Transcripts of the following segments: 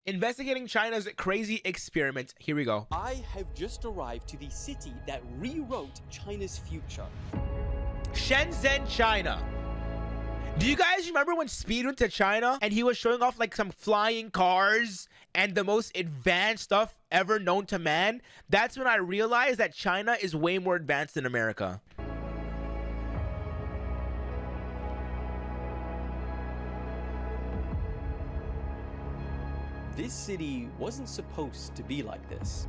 Investigating China's crazy experiment. Here we go. I have just arrived to the city that rewrote China's future. Shenzhen, China. Do you guys remember when Speed went to China and he was showing off like some flying cars and the most advanced stuff ever known to man? That's when I realized that China is way more advanced than America. This city wasn't supposed to be like this.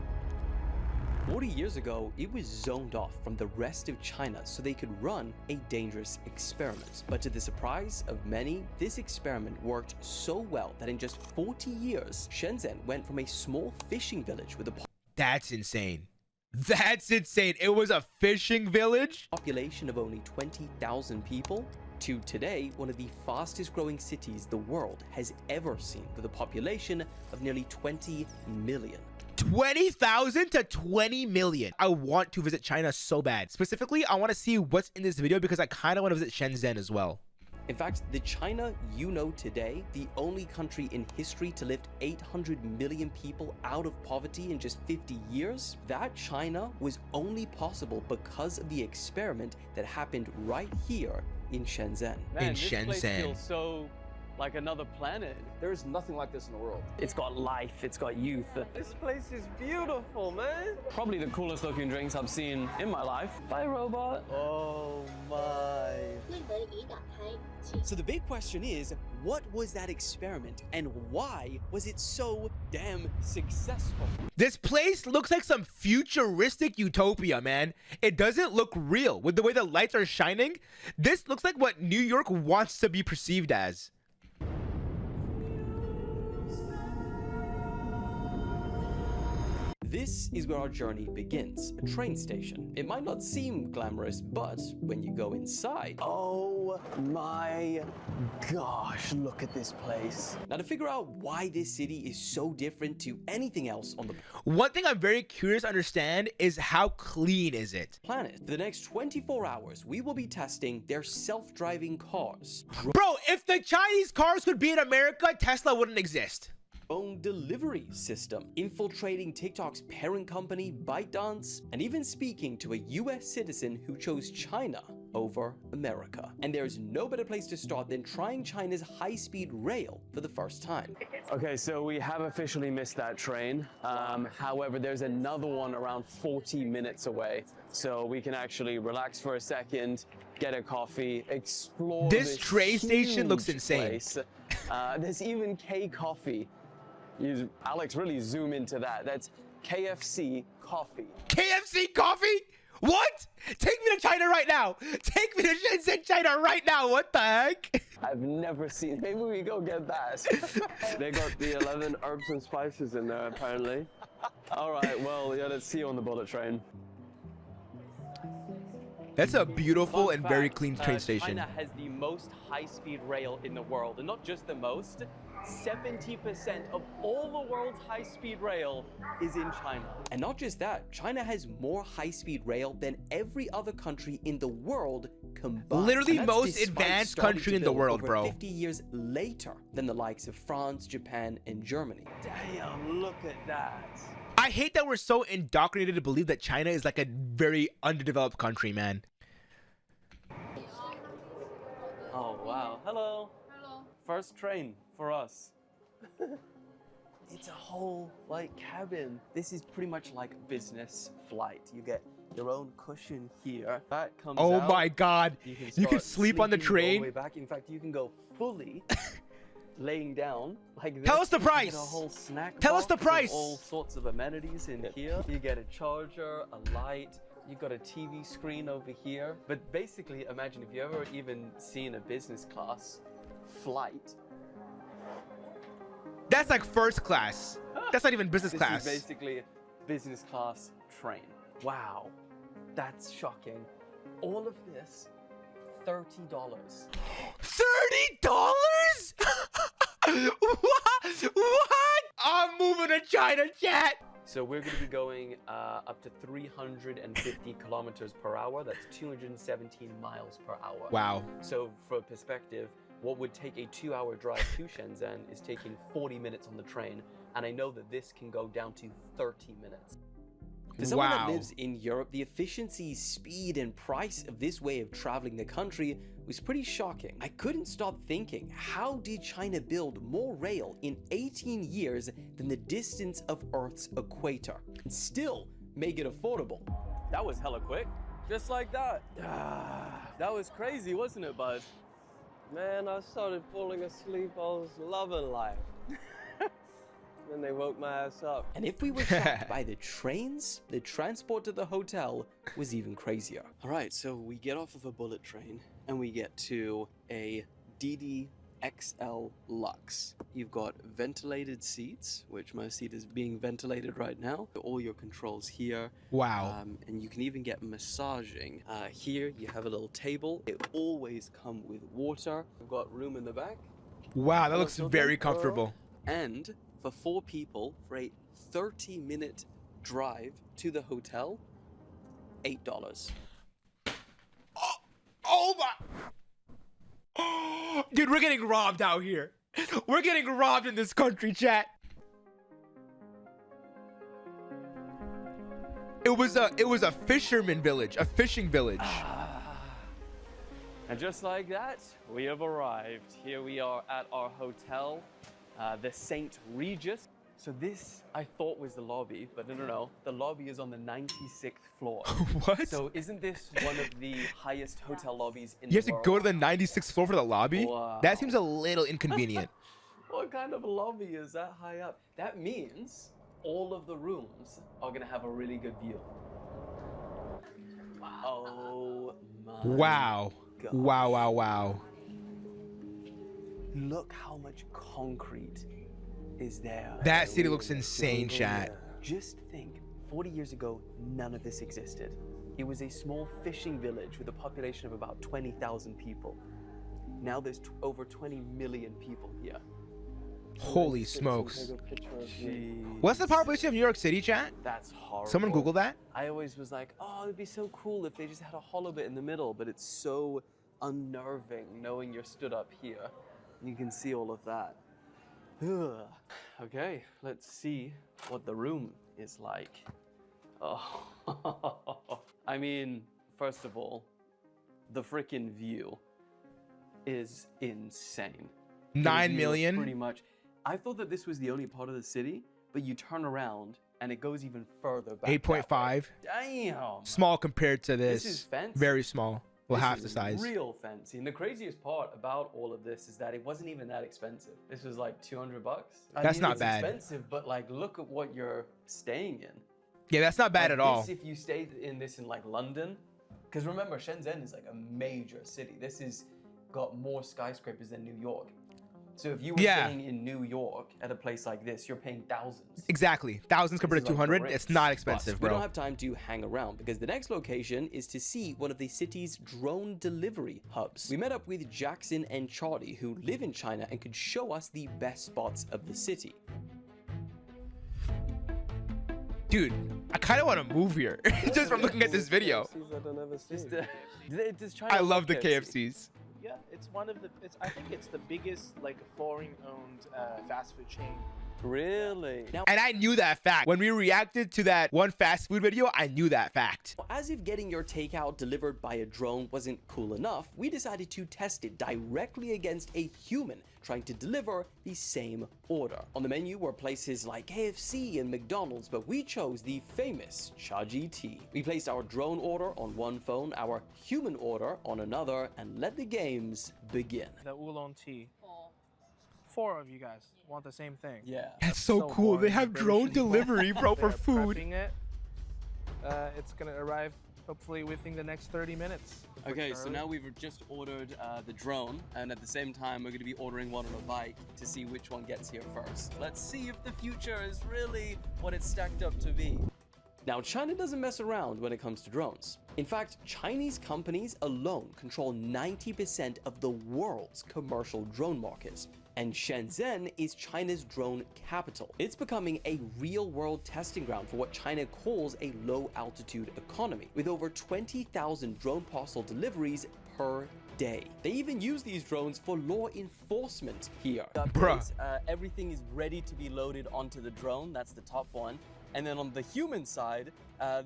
40 years ago, it was zoned off from the rest of China so they could run a dangerous experiment. But to the surprise of many, this experiment worked so well that in just 40 years, Shenzhen went from a small fishing village with a That's insane. That's insane. It was a fishing village? population of only 20,000 people to today, one of the fastest growing cities the world has ever seen, with a population of nearly 20 million. 20,000 to 20 million. I want to visit China so bad. Specifically, I want to see what's in this video because I kind of want to visit Shenzhen as well. In fact, the China you know today, the only country in history to lift 800 million people out of poverty in just 50 years, that China was only possible because of the experiment that happened right here in Shenzhen. Man, This place Shenzhen. feels so like another planet. There is nothing like this in the world. It's got life, it's got youth. This place is beautiful, man. Probably the coolest looking drinks I've seen in my life. Bye, robot. Oh my. So the big question is, what was that experiment and why was it so damn successful? This place looks like some futuristic utopia, man. It doesn't look real. With the way the lights are shining, this looks like what New York wants to be perceived as. This is where our journey begins, a train station. It might not seem glamorous, but when you go inside... Oh my gosh, look at this place. Now, to figure out why this city is so different to anything else on the One thing I'm very curious to understand is how clean is it? planet, for the next 24 hours, we will be testing their self-driving cars, Bro, if the Chinese cars could be in America, Tesla wouldn't exist. drone delivery system, infiltrating TikTok's parent company, ByteDance, and even speaking to a US citizen who chose China over America. And there's no better place to start than trying China's high-speed rail for the first time. Okay, so we have officially missed that train. However, there's another one around 40 minutes away. So we can actually relax for a second, get a coffee, explore This train station looks huge insane. place. There's even K Coffee. Alex, really zoom into that. That's KFC coffee. KFC coffee? What? Take me to China right now. Take me to Shenzhen, China right now. What the heck? I've never seen. Maybe we go get that. They got the 11 herbs and spices in there, apparently. All right. Well, yeah. Let's see you on the bullet train. That's a beautiful Fun and very fact, clean train station. China has the most high-speed rail in the world, and not just the most, 70% of all the world's high-speed rail is in China. And not just that, China has more high-speed rail than every other country in the world combined. Literally And that's most despite advanced starting country to in the build world, over bro. 50 years later than the likes of France, Japan, and Germany. Damn, look at that. I hate that we're so indoctrinated to believe that China is like a very underdeveloped country, man. Oh wow. Hello. Hello. First train for us. It's a whole like cabin. This is pretty much like business flight. You get your own cushion here. That comes Oh out. my God. You can, You can start sleep on the sleeping all train? way back. In fact, you can go fully laying down like this. Tell us the You get price. a whole snack Tell us the box with price. all sorts of amenities in here. You get a charger, a light. You got a TV screen over here. But basically, imagine if you ever even seen a business class flight. That's like first class. That's not even business This class. is basically a business class train. Wow, that's shocking. All of this, $30. $30? What? I'm moving to China, chat. So we're going to be going up to 350 kilometers per hour. That's 217 miles per hour. Wow. So for perspective, what would take a 2-hour drive to Shenzhen is taking 40 minutes on the train, and I know that this can go down to 30 minutes. For someone that Wow. lives in Europe, the efficiency, speed, and price of this way of traveling the country was pretty shocking. I couldn't stop thinking, how did China build more rail in 18 years than the distance of Earth's equator, and still make it affordable? That was hella quick. Just like that. That was crazy, wasn't it, bud? Man, I started falling asleep. I was loving life. Then they woke my ass up. And if we were shocked by the trains, the transport to the hotel was even crazier. All right, so we get off of a bullet train and we get to a DD-XL Lux. You've got ventilated seats, which my seat is being ventilated right now. All your controls here. Wow. And you can even get massaging. Here you have a little table. It always comes with water. We've got room in the back. Wow, that looks very comfortable. And for 4 people, for a 30-minute drive to the hotel, $8. Oh my. Dude, we're getting robbed out here. We're getting robbed in this country, chat. It was a fisherman village, a fishing village. And just like that, we have arrived. Here we are at our hotel, the St. Regis. So this, I thought, was the lobby, but no. The lobby is on the 96th floor. What? So isn't this one of the highest hotel lobbies in You have the to world? go to the 96th floor for the lobby? Wow. That seems a little inconvenient. What kind of lobby is that high up? That means all of the rooms are gonna have a really good view. Oh my Wow. God. Wow. Look how much concrete is there. That city looks insane, chat. Just think, 40 years ago, none of this existed. It was a small fishing village with a population of about 20,000 people. Now there's over 20 million people here. Holy smokes. Take a picture of me. What's the population of New York City, chat? That's horrible. Someone Google that? I always was like, oh, it'd be so cool if they just had a hollow bit in the middle, but it's so unnerving knowing you're stood up here. You can see all of that. Ugh. Okay, let's see what the room is like. Oh, I mean, first of all, the freaking view is insane. 9 Pretty million? much. I thought that this was the only part of the city, but you turn around and it goes even further back. 8.5. Damn. Small compared to this. This is fancy. Very small. Well, This half is the size. Real fancy. And the craziest part about all of this is that it wasn't even that expensive. This was like $200. That's not it's bad. Expensive, but like look at what you're staying in. Yeah, that's not bad Like at all. this, if you stayed in this in like London, because remember Shenzhen is like a major city. This is got more skyscrapers than New York. So if you were Yeah. staying in New York at a place like this, you're paying thousands. Exactly. Thousands compared This to is like the 200. It's Ritz. not expensive, But we don't bro. have time to hang around because the next location is to see one of the city's drone delivery hubs. We met up with Jackson and Charlie, who live in China and could show us the best spots of the city. Dude, I kind of want to move here just from looking at this video. KFCs I don't ever see. Does China I love the have KFCs. Yeah, it's one of the. I think it's the biggest like foreign-owned fast food chain. Really? Now, And I knew that fact. When we reacted to that one fast food video, I knew that fact. as if getting your takeout delivered by a drone wasn't cool enough, we decided to test it directly against a human trying to deliver the same order. On the menu were places like KFC and McDonald's, but we chose the famous ChaGT. We placed our drone order on one phone, our human order on another, and let the games begin. The oolong tea. 4 of you guys want the same thing. Yeah. That's so cool. They boring, have very drone shitty. delivery, bro, for They're food. prepping it. It's gonna arrive hopefully within the next 30 minutes. if we're Okay, so early. now we've just ordered the drone, and at the same time, we're going to be ordering one on a bike to see which one gets here first. Let's see if the future is really what it's stacked up to be. Now, China doesn't mess around when it comes to drones. In fact, Chinese companies alone control 90% of the world's commercial drone market. And Shenzhen is China's drone capital. It's becoming a real-world testing ground for what China calls a low-altitude economy, with over 20,000 drone parcel deliveries per day. They even use these drones for law enforcement here. Bruh. Everything is ready to be loaded onto the drone. That's the top one. And then on the human side,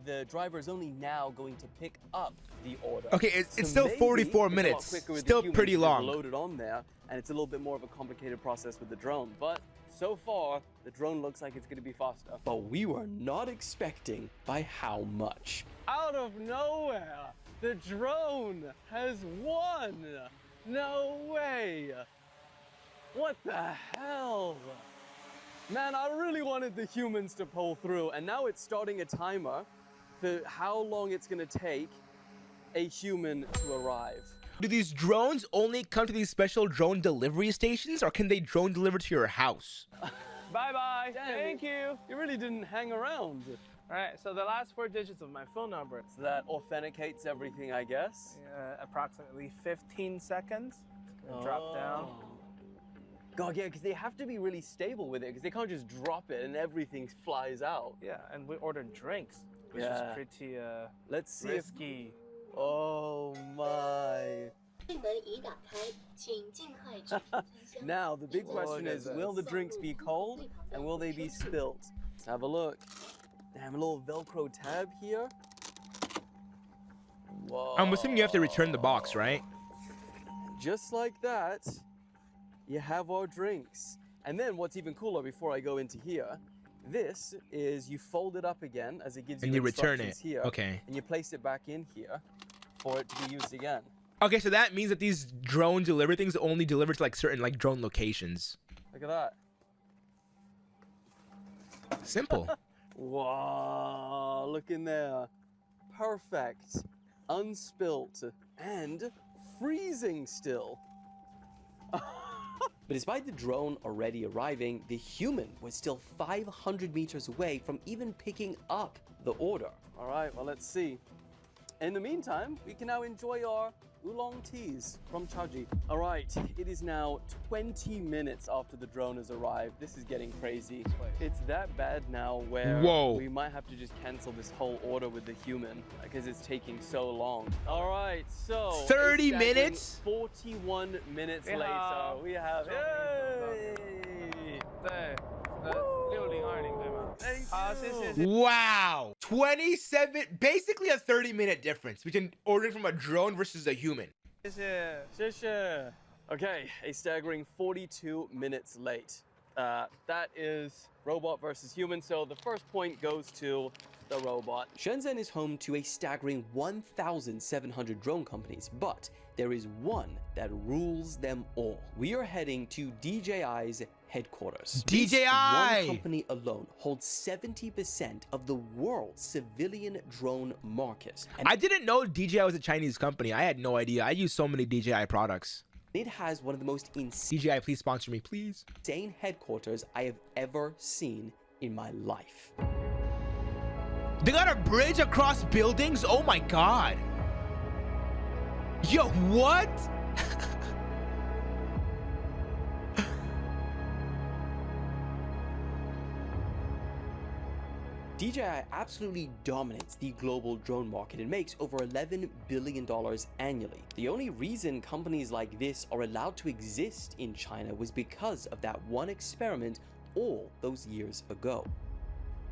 the driver is only now going to pick up the order. Okay, it's So still maybe 44 it's a lot minutes. quicker with the Still humans pretty because they're long. Loaded on there, and it's a little bit more of a complicated process with the drone. But so far, the drone looks like it's going to be faster. But we were not expecting by how much. Out of nowhere, the drone has won. No way. What the hell? Man, I really wanted the humans to pull through, and now it's starting a timer for how long it's gonna take a human to arrive. Do these drones only come to these special drone delivery stations, or can they drone deliver to your house? Bye-bye, Damn thank you. You really didn't hang around. All right, so the last 4 digits of my phone number, So that authenticates everything, I guess. approximately 15 seconds. It's gonna drop down. God, yeah, because they have to be really stable with it, because they can't just drop it and everything flies out. Yeah, and we ordered drinks, which Yeah. is pretty Let's see if... risky. Oh my. 进门已打开，请尽快取出餐箱。 Now, the big question is, will the drinks be cold and will they be spilt? Let's have a look. They have a little Velcro tab here. Whoa. I'm assuming you have to return the box, right? Just like that, you have our drinks. And then what's even cooler before I go into here, this is you fold it up again as it gives you And you return instructions it. here. Okay. And you place it back in here for it to be used again. Okay, so that means that these drone delivery things only deliver to like certain like drone locations. Look at that. Simple. Wow, look in there. Perfect. Unspilt. And freezing still. But despite the drone already arriving, the human was still 500 meters away from even picking up the order. All right, well, let's see. In the meantime, we can now enjoy our oolong teas from Chaji. All right, it is now 20 minutes after the drone has arrived. This is getting crazy. It's that bad now where Whoa. we might have to just cancel this whole order with the human because it's taking so long. All right, so 30 exactly minutes? 41 minutes Yeah. later, we have... Yay! 对，6020对吗？ Thank 好， you. 谢谢。 Wow. 27, basically a 30-minute difference between ordering from a drone versus a human. 谢谢。谢谢. Okay, a staggering 42 minutes late. That is robot versus human, so the first point goes to the robot. Shenzhen is home to a staggering 1,700 drone companies, but there is one that rules them all. We are heading to DJI's headquarters. This DJI! one company alone holds 70% of the world's civilian drone market. And I didn't know DJI was a Chinese company. I had no idea. I use so many DJI products. it has one of the most insane DJI, please sponsor me, please. headquarters I have ever seen in my life. They got a bridge across buildings? Oh my god. Yo, what? DJI absolutely dominates the global drone market and makes over $11 billion annually. The only reason companies like this are allowed to exist in China was because of that one experiment all those years ago.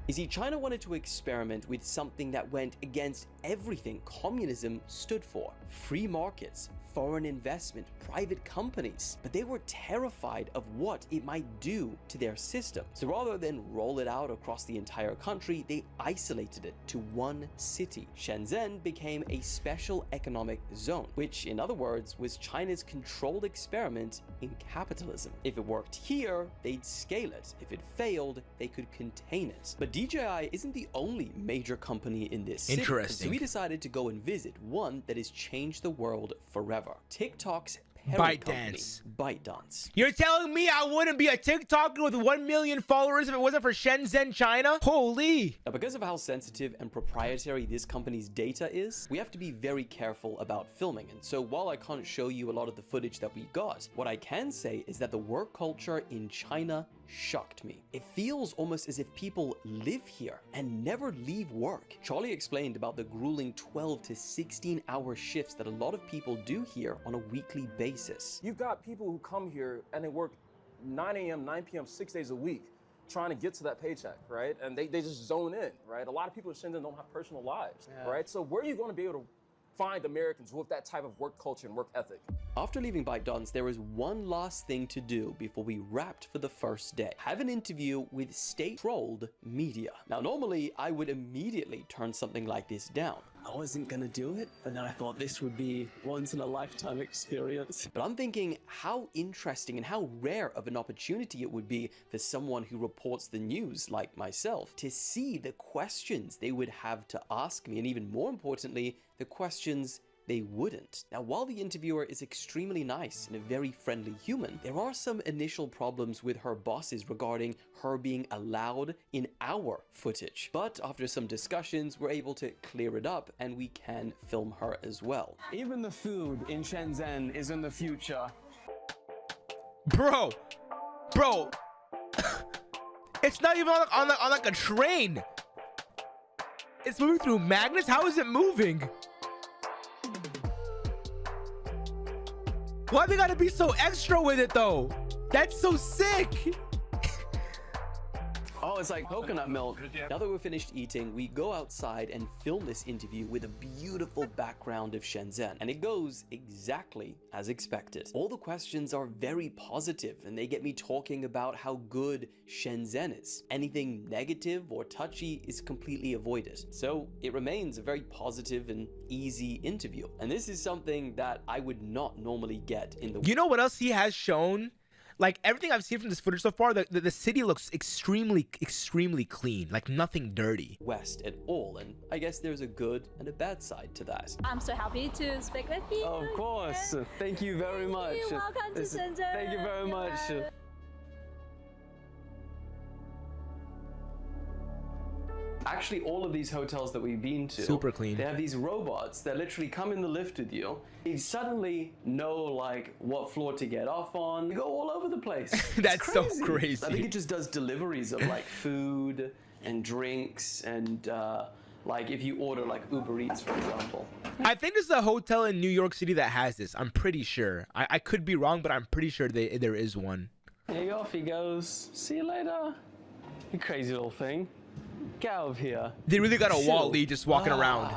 You see, China wanted to experiment with something that went against everything communism stood for: free markets, foreign investment, private companies. But they were terrified of what it might do to their system. So rather than roll it out across the entire country, they isolated it to one city. Shenzhen became a special economic zone, which in other words was China's controlled experiment in capitalism. If it worked here, they'd scale it. If it failed, they could contain it. But DJI isn't the only major company in this city. Interesting. So we decided to go and visit one that has changed the world forever. TikTok's ByteDance. parent company, ByteDance. You're telling me I wouldn't be a TikToker with 1 million followers if it wasn't for Shenzhen, China? Holy. Now, because of how sensitive and proprietary this company's data is, we have to be very careful about filming. And so while I can't show you a lot of the footage that we got, what I can say is that the work culture in China shocked me. It feels almost as if people live here and never leave work. Charlie explained about the grueling 12 to 16-hour shifts that a lot of people do here on a weekly basis. You've got people who come here and they work 9 a.m., 9 p.m., 6 days a week trying to get to that paycheck, right? And they just zone in, right? A lot of people in Shenzhen don't have personal lives, right? So where are you going to be able to find Americans with that type of work culture and work ethic? After leaving ByteDance, there was one last thing to do before we wrapped for the first day. Have an interview with state-controlled media. Now, normally, I would immediately turn something like this down. I wasn't gonna do it, but then I thought this would be once in a lifetime experience. But I'm thinking how interesting and how rare of an opportunity it would be for someone who reports the news like myself to see the questions they would have to ask me, and even more importantly, the questions they wouldn't. Now, while the interviewer is extremely nice and a very friendly human, there are some initial problems with her bosses regarding her being allowed in our footage. But after some discussions, we're able to clear it up and we can film her as well. Even the food in Shenzhen is in the future. Bro, it's not even on like a train. It's moving through magnets. How is it moving? Why they gotta be so extra with it though? That's so sick. Oh, it's like coconut milk. Now that we're finished eating, we go outside and film this interview with a beautiful background of Shenzhen. And it goes exactly as expected. All the questions are very positive and they get me talking about how good Shenzhen is. Anything negative or touchy is completely avoided. So it remains a very positive and easy interview. And this is something that I would not normally get in the... You know what else he has shown? Like everything I've seen from this footage so far, the city looks extremely clean, like nothing dirty. West at all, and I guess there's a good and a bad side to that. I'm so happy to speak with you. Of course. Thank you very much. Welcome to Shenzen. Thank you very much. Actually, all of these hotels that we've been to, Super clean. They have these robots that literally come in the lift with you. You suddenly know like what floor to get off on. You go all over the place. It's That's so crazy. I think it just does deliveries of like food and drinks and like if you order like Uber Eats, for example. I think there's a hotel in New York City that has this. I'm pretty sure. I could be wrong, but I'm pretty sure there is one. There you go, off he goes. See you later. You crazy little thing. Get out of here. They really got a Chill. Wall-E just walking around.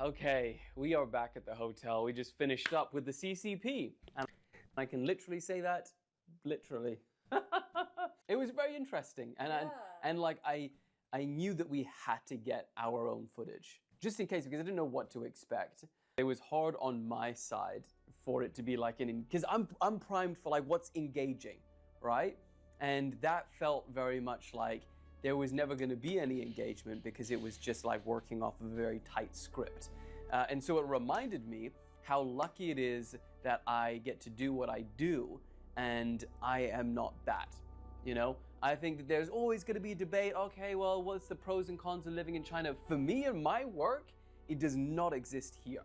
Okay, we are back at the hotel. We just finished up with the CCP. And I can literally say that, literally. It was very interesting. And like I knew that we had to get our own footage. Just in case, because I didn't know what to expect. It was hard on my side for it to be like because I'm primed for like what's engaging, right? And that felt very much like there was never going to be any engagement because it was just like working off of a very tight script. And so it reminded me how lucky it is that I get to do what I do and I am not that, you know? I think that there's always going to be a debate, okay, well, what's the pros and cons of living in China? For me and my work, it does not exist here.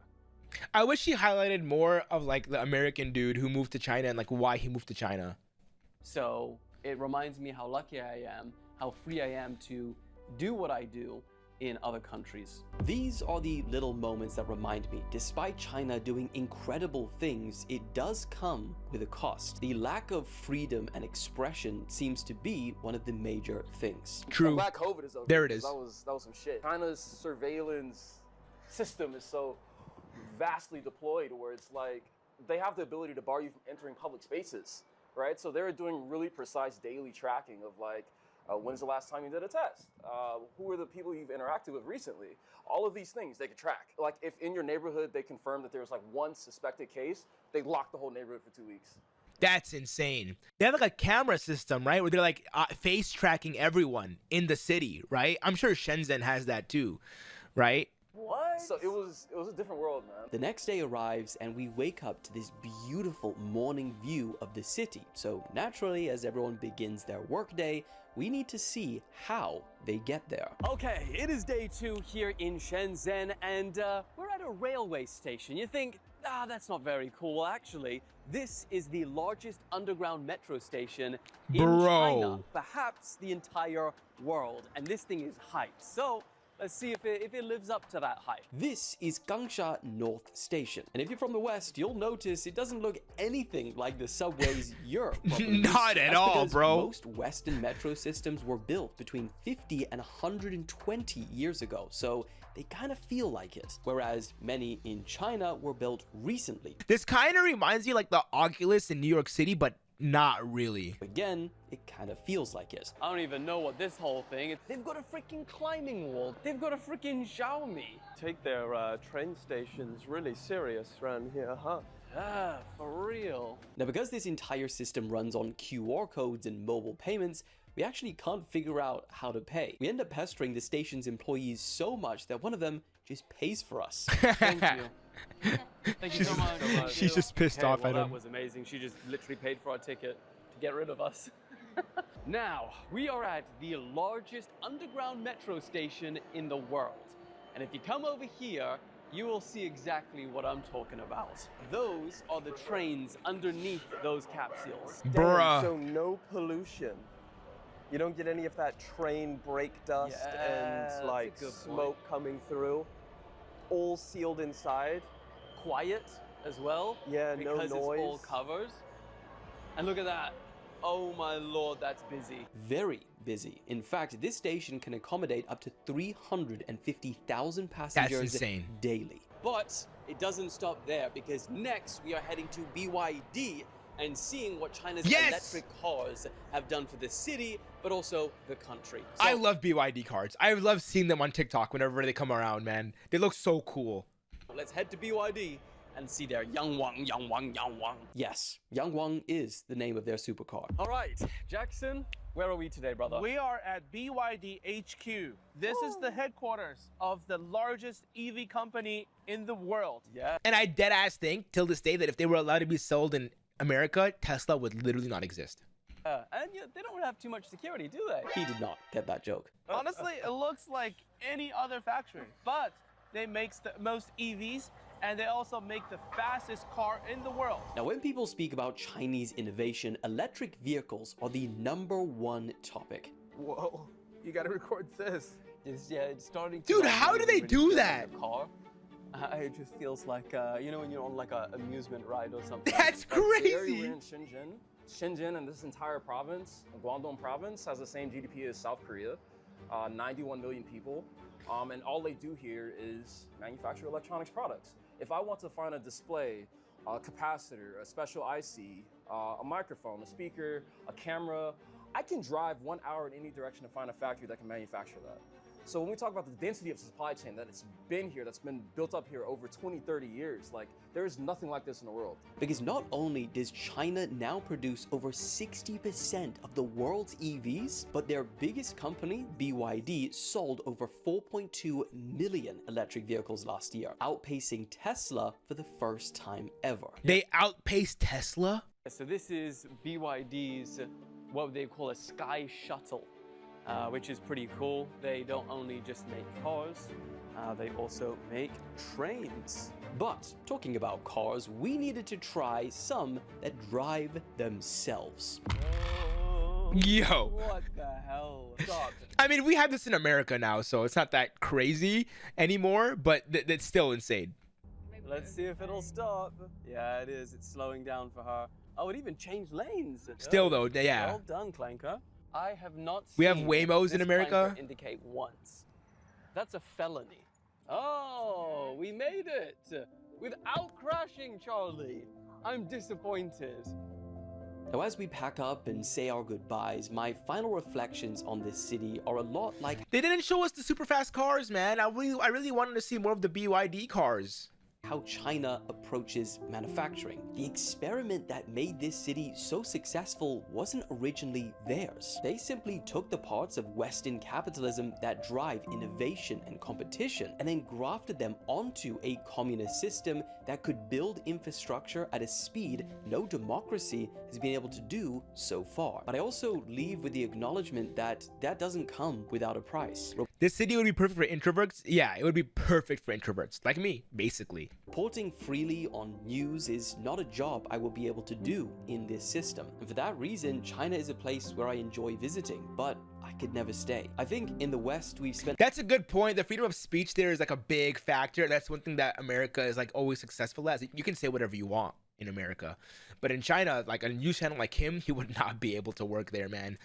I wish he highlighted more of like the American dude who moved to China and like why he moved to China. So it reminds me how lucky I am, how free I am to do what I do in other countries. These are the little moments that remind me, despite China doing incredible things, it does come with a cost. The lack of freedom and expression seems to be one of the major things. True. Black COVID is okay. There it is. That was some shit. China's surveillance system is so vastly deployed where it's like they have the ability to bar you from entering public spaces, right? So they're doing really precise daily tracking of like, when's the last time you did a test? Who are the people you've interacted with recently? All of these things they could track. Like if in your neighborhood they confirm that there was like one suspected case, they lock the whole neighborhood for 2 weeks. That's insane. They have like a camera system, right? Where they're like face tracking everyone in the city, right? I'm sure Shenzhen has that too, right? What? So it was a different world, man. The next day arrives and we wake up to this beautiful morning view of the city. So naturally, as everyone begins their workday, we need to see how they get there. Okay, it is day 2 here in Shenzhen, and we're at a railway station. You think, That's not very cool, actually. This is the largest underground metro station in Bro. China, perhaps the entire world. And this thing is hyped. So let's see if it lives up to that hype. This is Gangsha North Station. And if you're from the West, you'll notice it doesn't look anything like the subways you're probably used Not to. at That's all, because bro. Most Western metro systems were built between 50 and 120 years ago. So they kind of feel like it, whereas many in China were built recently. This kind of reminds me like the Oculus in New York City, but not really. Again, it kind of feels like it. I don't even know what this whole thing is. They've got a freaking climbing wall. They've got a freaking Xiaomi. Take their train stations really serious around here, huh? Ah, for real. Now, because this entire system runs on QR codes and mobile payments, we actually can't figure out how to pay. We end up pestering the station's employees so much that one of them just pays for us. Thank you. Thank you so much. She's just pissed off well, at that him. was amazing. She just literally paid for our ticket to get rid of us. Now, we are at the largest underground metro station in the world. And if you come over here, you will see exactly what I'm talking about. Those are the trains underneath those capsules. Bruh. So no pollution. You don't get any of that train brake dust Yeah, that's and a like good smoke coming through. All sealed inside. Quiet as well. Yeah, no because noise. it's all covers. And look at that. Oh my lord, that's busy. Very busy. In fact, this station can accommodate up to 350,000 passengers insane. daily. But it doesn't stop there, because next we are heading to BYD and seeing what China's Yes! electric cars have done for the city, but also the country. I love BYD cards. I love seeing them on TikTok whenever they come around, man. They look so cool. Let's head to BYD and see their Yangwang. Yes, Yangwang is the name of their supercar. All right, Jackson, where are we today, brother? We are at BYD HQ. This is the headquarters of the largest EV company in the world. Yeah. And I dead ass think till this day that if they were allowed to be sold in America, Tesla would literally not exist. And yet they don't have too much security, do they? He did not get that joke. Honestly, it looks like any other factory, but they make the most EVs, and they also make the fastest car in the world. Now, when people speak about Chinese innovation, electric vehicles are the #1 topic. Whoa, you gotta record this. It's starting to... Dude, how do they do that? Car. It just feels like, you know, when you're on like a amusement ride or something. That's The area crazy. we're in Shenzhen. Shenzhen and this entire province, Guangdong province, has the same GDP as South Korea, 91 million people. And all they do here is manufacture electronics products. If I want to find a display, a capacitor, a special IC, a microphone, a speaker, a camera, I can drive 1 hour in any direction to find a factory that can manufacture that. So when we talk about the density of supply chain that it's been here, that's been built up here over 20, 30 years, like there is nothing like this in the world. Because not only does China now produce over 60% of the world's EVs, but their biggest company, BYD, sold over 4.2 million electric vehicles last year, outpacing Tesla for the first time ever. They outpaced Tesla? So this is BYD's, what they call a Sky Shuttle. Which is pretty cool. They don't only just make cars, they also make trains. But talking about cars, we needed to try some that drive themselves. Yo. What the hell? Stop. I mean, we have this in America now, so it's not that crazy anymore, but it's still insane. Let's see if it'll stop. Yeah, it is. It's slowing down for her. Oh, it even changed lanes. Still though, yeah. Well done, Clanker. I have not seen We have Waymos in this America? clanker indicate once. That's a felony. Oh, we made it without crashing, Charlie. I'm disappointed. Now, as we pack up and say our goodbyes, my final reflections on this city are a lot like They didn't show us the super fast cars, man. I really wanted to see more of the BYD cars. how China approaches manufacturing. The experiment that made this city so successful wasn't originally theirs. They simply took the parts of Western capitalism that drive innovation and competition and then grafted them onto a communist system that could build infrastructure at a speed no democracy has been able to do so far. But I also leave with the acknowledgement that that doesn't come without a price. This city would be perfect for introverts. Yeah, it would be perfect for introverts, like me, basically. Porting freely on news is not a job I will be able to do in this system. And for that reason, China is a place where I enjoy visiting, but I could never stay. I think in the West, we've spent— That's a good point. The freedom of speech there is like a big factor. That's one thing that America is like always successful at. You can say whatever you want in America, but in China, like a news channel like him, he would not be able to work there, man.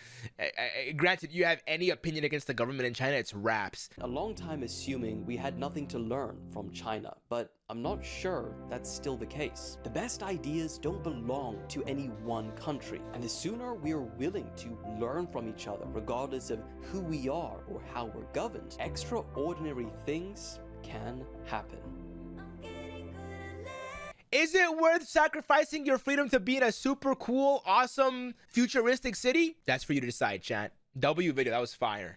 Granted, you have any opinion against the government in China, it's raps. a long time assuming we had nothing to learn from China, but I'm not sure that's still the case. The best ideas don't belong to any one country, and the sooner we're willing to learn from each other, regardless of who we are or how we're governed, extraordinary things can happen. Is it worth sacrificing your freedom to be in a super cool, awesome, futuristic city? That's for you to decide, chat. W video, that was fire.